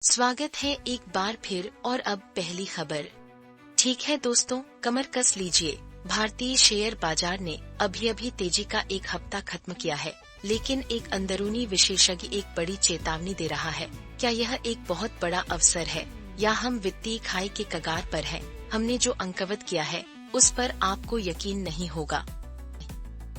स्वागत है एक बार फिर और अब पहली खबर। ठीक है दोस्तों, कमर कस लीजिए। भारतीय शेयर बाजार ने अभी तेजी का एक हफ्ता खत्म किया है, लेकिन एक अंदरूनी विशेषज्ञ एक बड़ी चेतावनी दे रहा है। क्या यह एक बहुत बड़ा अवसर है या हम वित्तीय खाई के कगार पर हैं? हमने जो अंकवत किया है उस पर आपको यकीन नहीं होगा।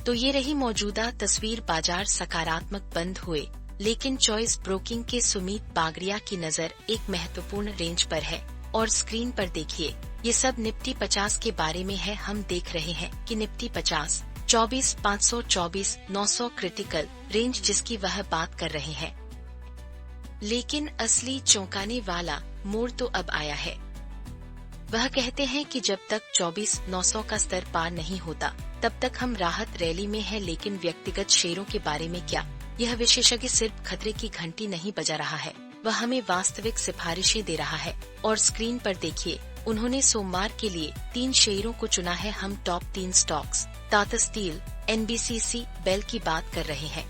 तो ये रही मौजूदा तस्वीर। बाजार सकारात्मक बंद हुए, लेकिन चॉइस ब्रोकिंग के सुमीत बागड़िया की नजर एक महत्वपूर्ण रेंज पर है और स्क्रीन पर देखिए, ये सब निफ्टी 50 के बारे में है। हम देख रहे हैं कि निफ्टी 50 24,524 900 क्रिटिकल रेंज जिसकी वह बात कर रहे हैं। लेकिन असली चौंकाने वाला मोड़ तो अब आया है। वह कहते हैं कि जब तक 24,900 का स्तर पार नहीं होता तब तक हम राहत रैली में है। लेकिन व्यक्तिगत शेयरों के बारे में क्या? यह विशेषज्ञ सिर्फ खतरे की घंटी नहीं बजा रहा है, वह हमें वास्तविक सिफारिशें दे रहा है। और स्क्रीन पर देखिए, उन्होंने सोमवार के लिए 3 शेयरों को चुना है। हम top 3 stocks Tata Steel, NBCC, BEL की बात कर रहे हैं।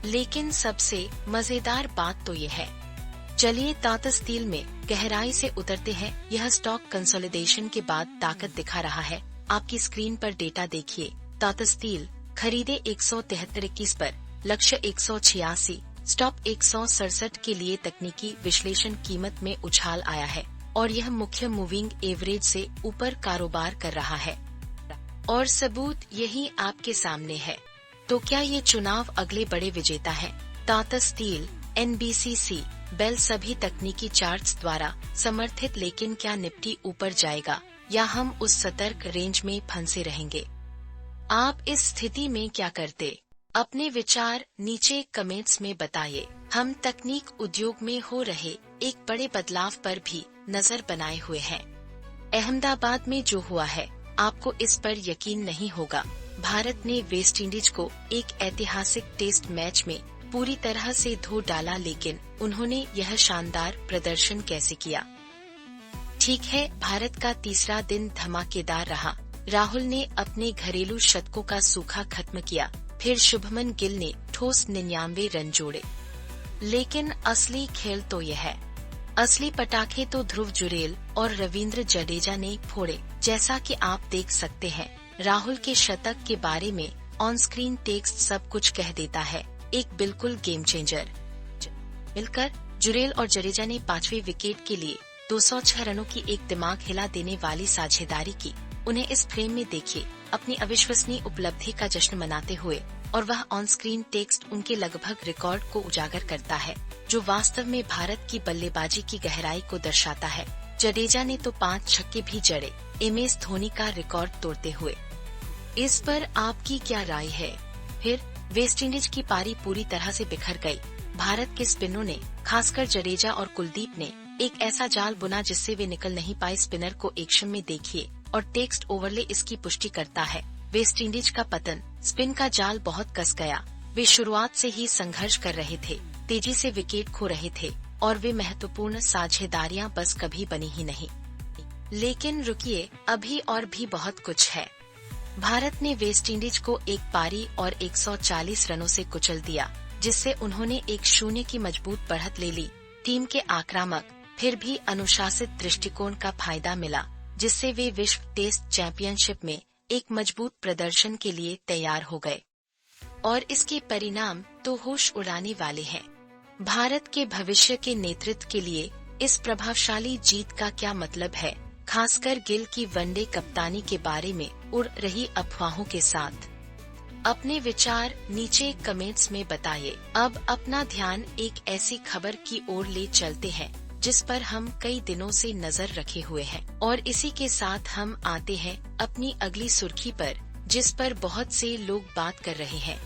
लेकिन सबसे मजेदार बात तो ये है, चलिए टाटा स्टील में गहराई से उतरते हैं। यह स्टॉक कंसोलिडेशन के बाद ताकत दिखा रहा है। आपकी स्क्रीन पर डेटा देखिए। टाटा स्टील खरीदे 173.21 पर, लक्ष्य 186, स्टॉप 167 के लिए। तकनीकी विश्लेषण कीमत में उछाल आया है और यह मुख्य मूविंग एवरेज से ऊपर कारोबार कर रहा है। और सबूत यही आपके सामने है। तो क्या ये चुनाव अगले बड़े विजेता है? टाटा स्टील, NBCC, बेल सभी तकनीकी चार्ट्स द्वारा समर्थित। लेकिन क्या निफ्टी ऊपर जाएगा या हम उस सतर्क रेंज में फंसे रहेंगे? आप इस स्थिति में क्या करते? अपने विचार नीचे कमेंट्स में बताइए। हम तकनीक उद्योग में हो रहे एक बड़े बदलाव पर भी नजर बनाए हुए हैं। अहमदाबाद में जो हुआ है, आपको इस पर यकीन नहीं होगा। भारत ने वेस्टइंडीज को एक ऐतिहासिक टेस्ट मैच में पूरी तरह से धो डाला। लेकिन उन्होंने यह शानदार प्रदर्शन कैसे किया? ठीक है, भारत का तीसरा दिन धमाकेदार रहा। राहुल ने अपने घरेलू शतकों का सूखा खत्म किया, फिर शुभमन गिल ने ठोस 99 रन जोड़े। लेकिन असली खेल तो यह है। असली पटाखे तो ध्रुव जुरेल और रविंद्र जडेजा ने फोड़े। जैसा कि आप देख सकते हैं, राहुल के शतक के बारे में ऑन स्क्रीन टेक्स्ट सब कुछ कह देता है। एक बिल्कुल गेम चेंजर। मिलकर जुरेल और जडेजा ने 5वें विकेट के लिए 206 रनों की एक दिमाग हिला देने वाली साझेदारी की। उन्हें इस फ्रेम में देखिए, अपनी अविश्वसनीय उपलब्धि का जश्न मनाते हुए, और वह ऑन स्क्रीन टेक्स्ट उनके लगभग रिकॉर्ड को उजागर करता है, जो वास्तव में भारत की बल्लेबाजी की गहराई को दर्शाता है। जडेजा ने तो 5 छक्के भी जड़े, MS धोनी का रिकॉर्ड तोड़ते हुए। इस पर आपकी क्या राय है? फिर वेस्टइंडीज की पारी पूरी तरह से बिखर गई। भारत के स्पिनरों ने, खासकर जडेजा और कुलदीप ने, एक ऐसा जाल बुना जिससे वे निकल नहीं पाए। स्पिनर को एक्शन में देखिए और टेक्स्ट ओवरले इसकी पुष्टि करता है। वेस्टइंडीज का पतन, स्पिन का जाल बहुत कस गया। वे शुरुआत से ही संघर्ष कर रहे थे, तेजी से विकेट खो रहे थे और वे महत्वपूर्ण साझेदारियां बस कभी बनी ही नहीं। लेकिन रुकिए, अभी और भी बहुत कुछ है। भारत ने वेस्टइंडीज को एक पारी और 140 रनों से कुचल दिया, जिससे उन्होंने 1-0 की मजबूत बढ़त ले ली। टीम के आक्रामक फिर भी अनुशासित दृष्टिकोण का फायदा मिला, जिससे वे विश्व टेस्ट चैंपियनशिप में एक मजबूत प्रदर्शन के लिए तैयार हो गए। और इसके परिणाम तो होश उड़ाने वाले हैं। भारत के भविष्य के नेतृत्व के लिए इस प्रभावशाली जीत का क्या मतलब है, खासकर गिल की वनडे कप्तानी के बारे में उड़ रही अफवाहों के साथ? अपने विचार नीचे कमेंट्स में बताइए। अब अपना ध्यान एक ऐसी खबर की ओर ले चलते हैं जिस पर हम कई दिनों से नजर रखे हुए हैं, और इसी के साथ हम आते हैं अपनी अगली सुर्खी पर, जिस पर बहुत से लोग बात कर रहे हैं।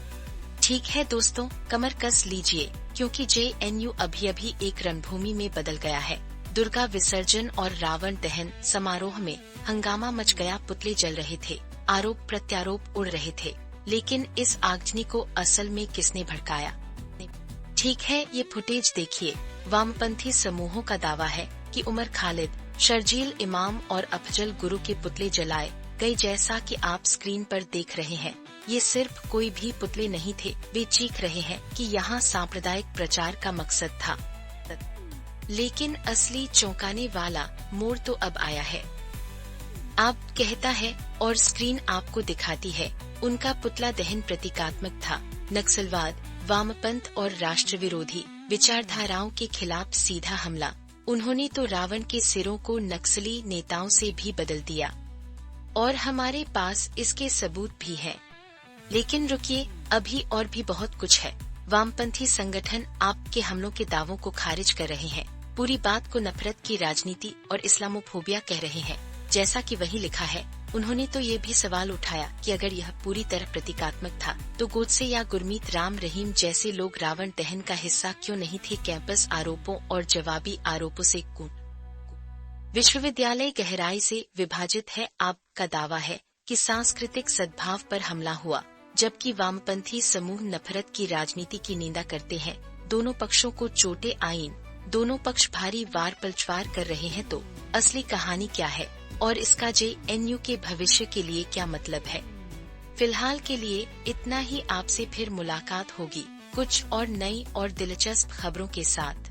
ठीक है दोस्तों, कमर कस लीजिए, क्योंकि JNU अभी एक रणभूमि में बदल गया है। दुर्गा विसर्जन और रावण दहन समारोह में हंगामा मच गया। पुतले जल रहे थे, आरोप प्रत्यारोप उड़ रहे थे। लेकिन इस आगजनी को असल में किसने भड़काया? ठीक है, ये फुटेज देखिए। वामपंथी समूहों का दावा है कि उमर खालिद, शर्जील इमाम और अफजल गुरु के पुतले जलाए गए। जैसा कि आप स्क्रीन पर देख रहे हैं, ये सिर्फ कोई भी पुतले नहीं थे। वे चीख रहे हैं कि यहाँ सांप्रदायिक प्रचार का मकसद था। लेकिन असली चौंकाने वाला मोड़ तो अब आया है। आप कहता है और स्क्रीन आपको दिखाती है, उनका पुतला दहन प्रतीकात्मक था। नक्सलवाद, वामपंथ और राष्ट्र विरोधी विचारधाराओं के खिलाफ सीधा हमला। उन्होंने तो रावण के सिरों को नक्सली नेताओं से भी बदल दिया, और हमारे पास इसके सबूत भी हैं। लेकिन रुकिए, अभी और भी बहुत कुछ है। वामपंथी संगठन आपके हमलों के दावों को खारिज कर रहे हैं, पूरी बात को नफरत की राजनीति और इस्लामोफोबिया कह रहे हैं। जैसा कि वही लिखा है, उन्होंने तो ये भी सवाल उठाया कि अगर यह पूरी तरह प्रतीकात्मक था तो गोडसे या गुरमीत राम रहीम जैसे लोग रावण दहन का हिस्सा क्यों नहीं थे। कैंपस आरोपों और जवाबी आरोपों से विश्वविद्यालय गहराई से विभाजित है। आपका दावा है कि सांस्कृतिक सद्भाव पर हमला हुआ, जबकि वामपंथी समूह नफरत की राजनीति की निंदा करते हैं। दोनों पक्षों को चोटें आईं, दोनों पक्ष भारी वार पलटवार कर रहे हैं। तो असली कहानी क्या है और इसका JNU के भविष्य के लिए क्या मतलब है? फिलहाल के लिए इतना ही। आपसे फिर मुलाकात होगी कुछ और नई और दिलचस्प खबरों के साथ।